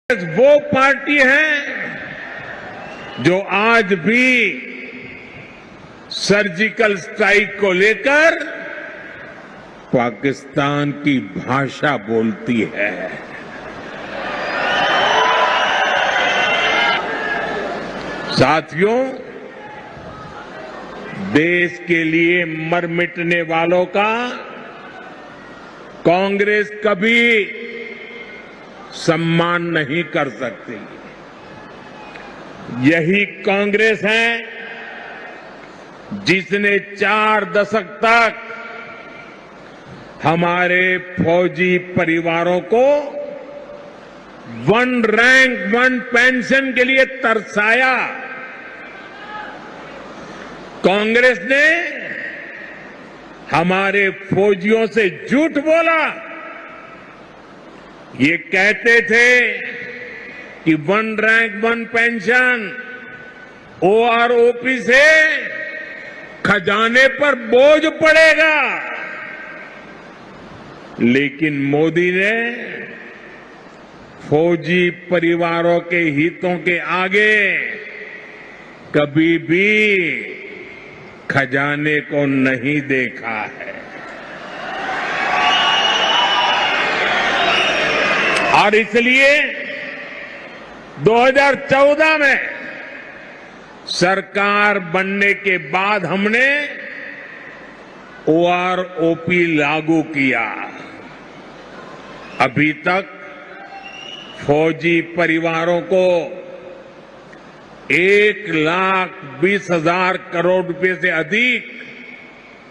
वो पार्टी है जो आज भी सर्जिकल स्ट्राइक को लेकर पाकिस्तान की भाषा बोलती है। साथियों, देश के लिए मर मिटने वालों का कांग्रेस कभी सम्मान नहीं कर सकती। यही कांग्रेस है जिसने 4 दशक तक हमारे फौजी परिवारों को 1 रैंक 1 पेंशन के लिए तरसाया। कांग्रेस ने हमारे फौजियों से झूठ बोला। ये कहते थे कि 1 रैंक 1 पेंशन ओआरओपी से खजाने पर बोझ पड़ेगा, लेकिन मोदी ने फौजी परिवारों के हितों के आगे कभी भी खजाने को नहीं देखा है। और इसलिए 2014 में सरकार बनने के बाद हमने ओआरओपी लागू किया। अभी तक फौजी परिवारों को 1,20,000 करोड़ रुपए से अधिक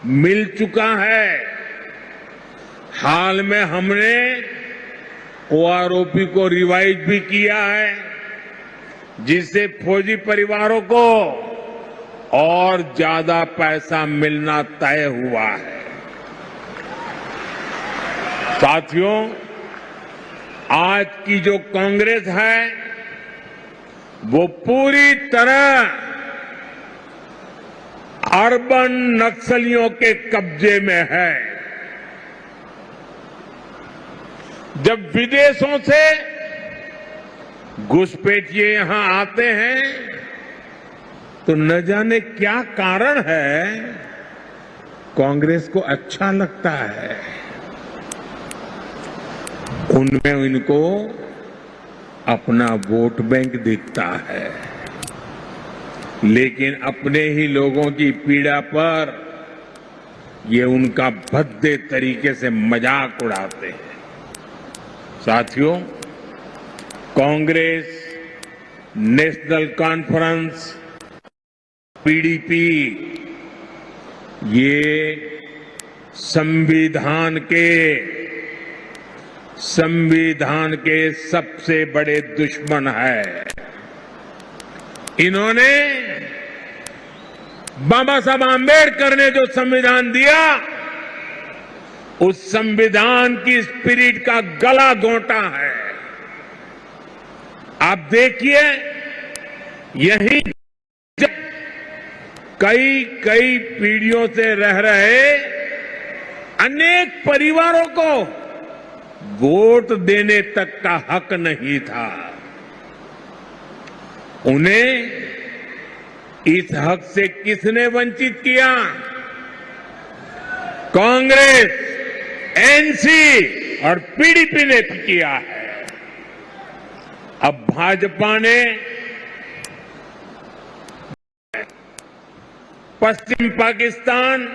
मिल चुका है। हाल में हमने ओआरओपी को रिवाइज भी किया है, जिससे फौजी परिवारों को और ज्यादा पैसा मिलना तय हुआ है। साथियों, आज की जो कांग्रेस है वो पूरी तरह अर्बन नक्सलियों के कब्जे में है। जब विदेशों से घुसपैठिए यहां आते हैं तो न जाने क्या कारण है, कांग्रेस को अच्छा लगता है। उनमें इनको अपना वोट बैंक दिखता है, लेकिन अपने ही लोगों की पीड़ा पर ये उनका भद्दे तरीके से मजाक उड़ाते हैं। साथियों, कांग्रेस, नेशनल कॉन्फ्रेंस, पीडीपी ये संविधान के सबसे बड़े दुश्मन है। इन्होंने बाबा साहब आंबेडकर ने जो संविधान दिया, उस संविधान की स्पिरिट का गला घोंटा है। आप देखिए, यही कई पीढ़ियों से रह रहे अनेक परिवारों को वोट देने तक का हक नहीं था। उन्हें इस हक से किसने वंचित किया? कांग्रेस, एनसी और पीडीपी ने किया है। अब भाजपा ने पश्चिम पाकिस्तान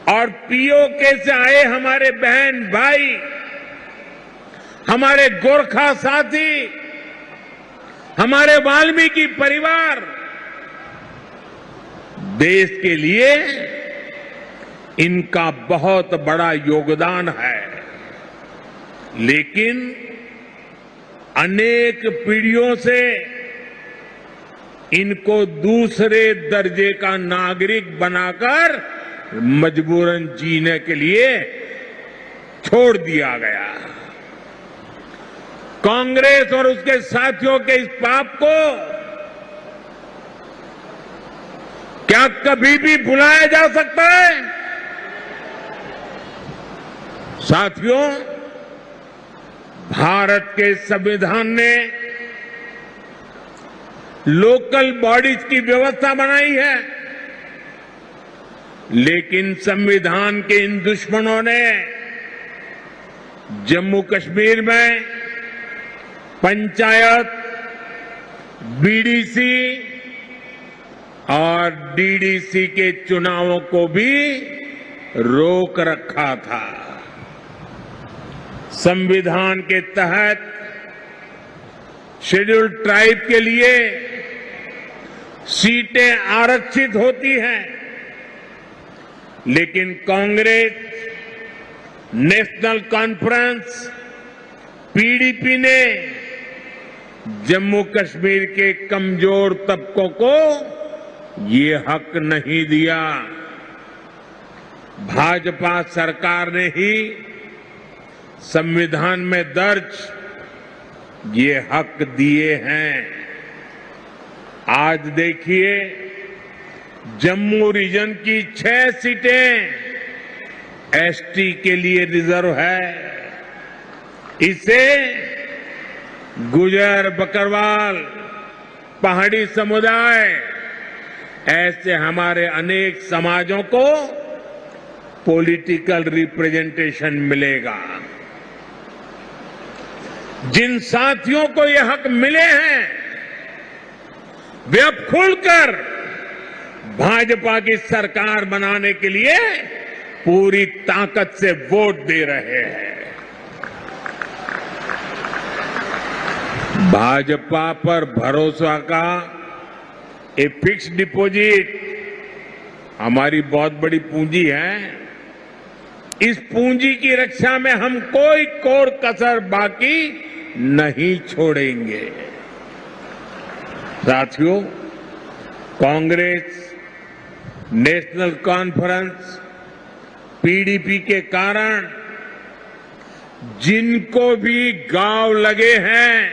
और पीओके से आए हमारे बहन भाई, हमारे गोरखा साथी, हमारे वाल्मीकि परिवार देश के लिए इनका बहुत बड़ा योगदान है, लेकिन अनेक पीढ़ियों से इनको दूसरे दर्जे का नागरिक बनाकर मजबूरन जीने के लिए छोड़ दिया गया। कांग्रेस और उसके साथियों के इस पाप को क्या कभी भी भुलाया जा सकता है? साथियों, भारत के संविधान ने लोकल बॉडीज की व्यवस्था बनाई है, लेकिन संविधान के इन दुश्मनों ने जम्मू कश्मीर में पंचायत, बीडीसी और डीडीसी के चुनावों को भी रोक रखा था। संविधान के तहत शेड्यूल्ड ट्राइब के लिए सीटें आरक्षित होती हैं, लेकिन कांग्रेस, नेशनल कॉन्फ्रेंस, पीडीपी ने जम्मू कश्मीर के कमजोर तबकों को ये हक नहीं दिया। भाजपा सरकार ने ही संविधान में दर्ज ये हक दिए हैं। आज देखिए, जम्मू रीजन की 6 सीटें एसटी के लिए रिजर्व है। इसे गुजर, बकरवाल, पहाड़ी समुदाय, ऐसे हमारे अनेक समाजों को पॉलिटिकल रिप्रेजेंटेशन मिलेगा। जिन साथियों को ये हक मिले हैं, वे अब खुलकर भाजपा की सरकार बनाने के लिए पूरी ताकत से वोट दे रहे हैं। भाजपा पर भरोसा का ये फिक्स डिपॉजिट हमारी बहुत बड़ी पूंजी है। इस पूंजी की रक्षा में हम कोई कोर कसर बाकी नहीं छोड़ेंगे। साथियों, कांग्रेस, नेशनल कॉन्फ्रेंस, पीडीपी के कारण जिनको भी गांव लगे हैं,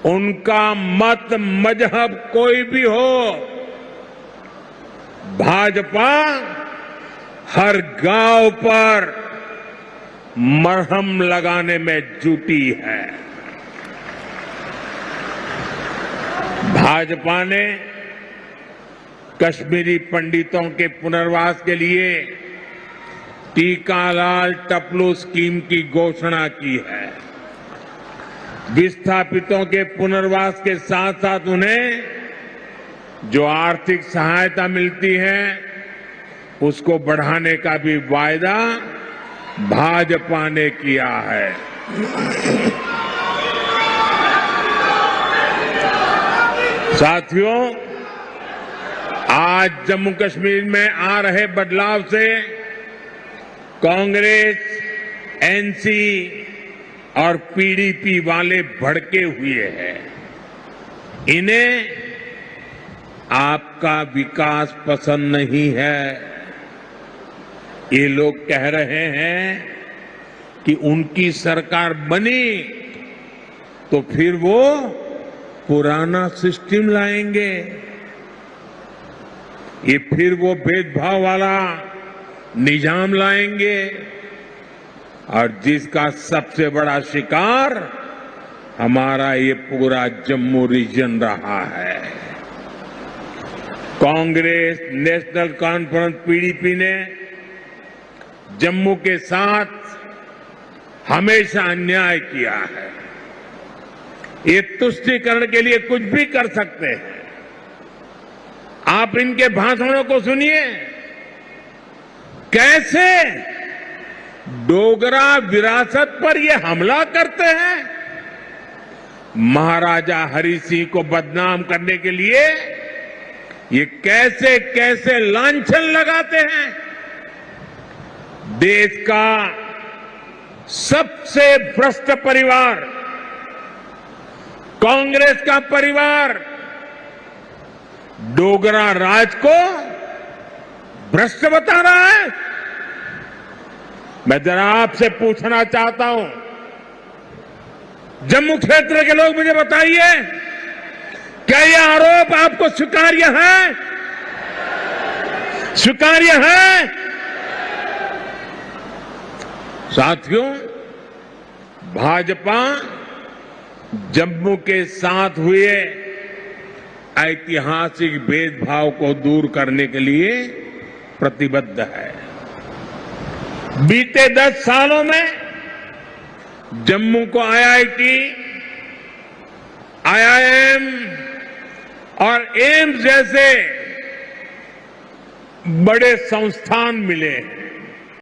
उनका मत, मजहब कोई भी हो, भाजपा हर गांव पर मरहम लगाने में जुटी है। भाजपा ने कश्मीरी पंडितों के पुनर्वास के लिए टीकालाल टपलू स्कीम की घोषणा की है। विस्थापितों के पुनर्वास के साथ साथ उन्हें जो आर्थिक सहायता मिलती है, उसको बढ़ाने का भी वायदा भाजपा ने किया है। साथियों, आज जम्मू कश्मीर में आ रहे बदलाव से कांग्रेस, एनसी और पीडीपी वाले भड़के हुए हैं। इन्हें आपका विकास पसंद नहीं है। ये लोग कह रहे हैं कि उनकी सरकार बनी तो फिर वो पुराना सिस्टम लाएंगे। ये फिर वो भेदभाव वाला निजाम लाएंगे, और जिसका सबसे बड़ा शिकार हमारा ये पूरा जम्मू रीजन रहा है। कांग्रेस, नेशनल कॉन्फ्रेंस, पीडीपी ने जम्मू के साथ हमेशा अन्याय किया है। ये तुष्टीकरण के लिए कुछ भी कर सकते हैं। आप इनके भाषणों को सुनिए, कैसे डोगरा विरासत पर ये हमला करते हैं। महाराजा हरि सिंह को बदनाम करने के लिए ये कैसे कैसे लांछन लगाते हैं। देश का सबसे भ्रष्ट परिवार, कांग्रेस का परिवार, डोगरा राज को भ्रष्ट बता रहा है। मैं जरा आपसे पूछना चाहता हूं, जम्मू क्षेत्र के लोग मुझे बताइए, क्या यह आरोप आपको स्वीकार्य है? स्वीकार्य है? साथियों, भाजपा जम्मू के साथ हुए ऐतिहासिक भेदभाव को दूर करने के लिए प्रतिबद्ध है। बीते 10 सालों में जम्मू को आईआईटी, आईआईएम और एम्स जैसे बड़े संस्थान मिले हैं।